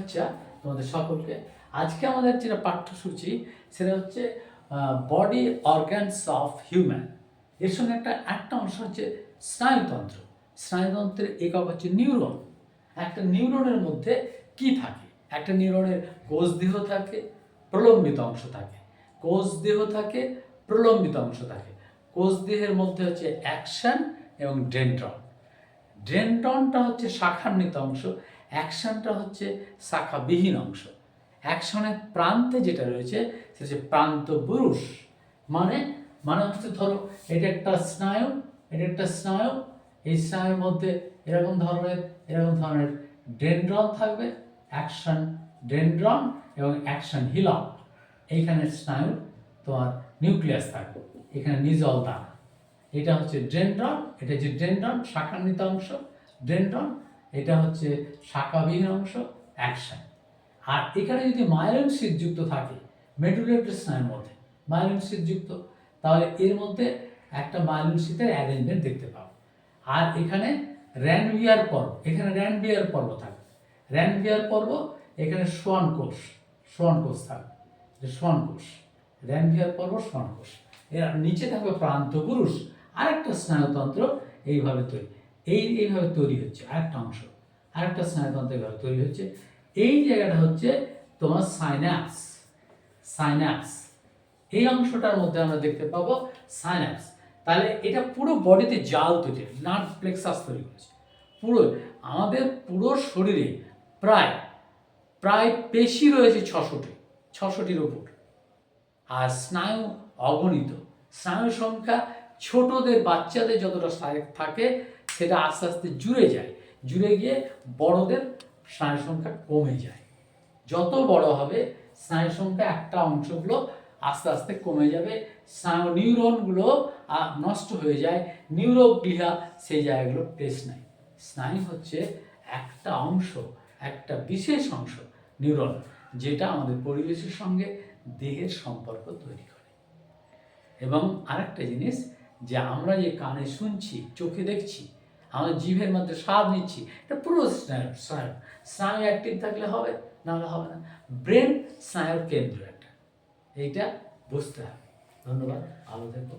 শুভেচ্ছা তোমাদের সকলকে। আজকে আমাদের যেটা পাঠ্যসূচি সেটা হচ্ছে বডি অর্গানস অফ হিউম্যান। এর সঙ্গে একটা অংশ হচ্ছে স্নায়ুতন্ত্র। স্নায়ুতন্ত্রের একক হচ্ছে নিউরন। একটা নিউরনের মধ্যে কি থাকে? একটা নিউরনের কোষ দেহ থাকে, প্রলম্বিত অংশ থাকে। কোষ দেহ থাকে, প্রলম্বিত অংশ থাকে। কোষ দেহের মধ্যে হচ্ছে অ্যাকশন এবং ডেনড্রন। ডেনড্রনটা হচ্ছে শাখান্বিত অংশ, অ্যাকশনটা হচ্ছে শাখাবিহীন অংশ। অ্যাকশনের প্রান্তে যেটা রয়েছে সেটা হচ্ছে প্রান্তপুরুষ। মানে মানে হচ্ছে ধরো এটা একটা স্নায়ু, এটা একটা স্নায়ু, এই স্নায়ুর মধ্যে এরকম ধরনের ডেনড্রন থাকবে, অ্যাকশন ডেনড্রন এবং অ্যাকশন হিলন। এইখানে স্নায়ুর তোমার নিউক্লিয়াস থাকবে, এখানে নিজল দানা। এটা হচ্ছে ডেনড্রন, এটা হচ্ছে ডেনড্রন শাখান্বিত অংশ ডেনড্রন, এটা হচ্ছে শাখাবিহীন অংশ অ্যাকশন। আর এখানে যদি মাইলিন শীট যুক্ত থাকে মেডুলেটরি স্নায়ুর মধ্যে মাইলিন শীট যুক্ত, তাহলে এর মধ্যে একটা মাইলিন শীটের অ্যারেঞ্জমেন্ট দেখতে পাবো। আর এখানে র্যানভিয়ার পর্ব, এখানে র্যানভিয়ার পর্ব থাকবে, র্যানভিয়ার পর্ব, এখানে সোয়ান কোষ থাকবে, সোয়ান কোষ, র্যানভিয়ার পর্ব সোয়ান কোষ। এর নিচে থাকবে প্রান্তপুরুষ, আরেকটা স্নায়ুতন্ত্র এইভাবে এইভাবে তৈরি হচ্ছে আরেকটা অংশ, আরেকটা স্নায়ুতন্ত্র এইভাবে তৈরি হচ্ছে। এই জায়গাটা হচ্ছে তোমার সাইন্যাপস। এই অংশটার মধ্যে আমরা দেখতে পাবো সাইন্যাপস। তাহলে এটা পুরো বডিতে জাল তৈরি, নার্ভ প্লেক্সাস তৈরি করেছে। আমাদের পুরো শরীরে প্রায় পেশি রয়েছে 600টির উপর, আর স্নায়ু অগণিত। স্নায়ু সংখ্যা ছোটদের বাচ্চাদের যতটা থাকে সেটা আস্তে আস্তে জুড়ে গিয়ে বড়দের স্নায়ু সংখ্যা কমে যায়। যত বড় হবে স্নায়ু সংখ্যা একটা অংশগুলো আস্তে আস্তে কমে যাবে, স্নায়ু নিউরনগুলো নষ্ট হয়ে যায়, নিউরোগ্লিয়া সেই জায়গাগুলো প্লেস নেয়। স্নায়ু হচ্ছে একটা অংশ, একটা বিশেষ অংশ নিউরন, যেটা আমাদের পরিবেশের সঙ্গে দেহের সম্পর্ক তৈরি করে। এবং আরেকটা জিনিস, যে আমরা যে কানে শুনছি, চোখে দেখছি, আমরা জিভের মধ্যে স্বাদ নিচ্ছি, এটা পুরো স্নায়ু অ্যাক্টিভ থাকলে হবে, নাহলে হবে না। ব্রেন স্নায়ুর কেন্দ্র একটা, এইটা বুঝতে হবে। ধন্যবাদ, ভালো থেকো।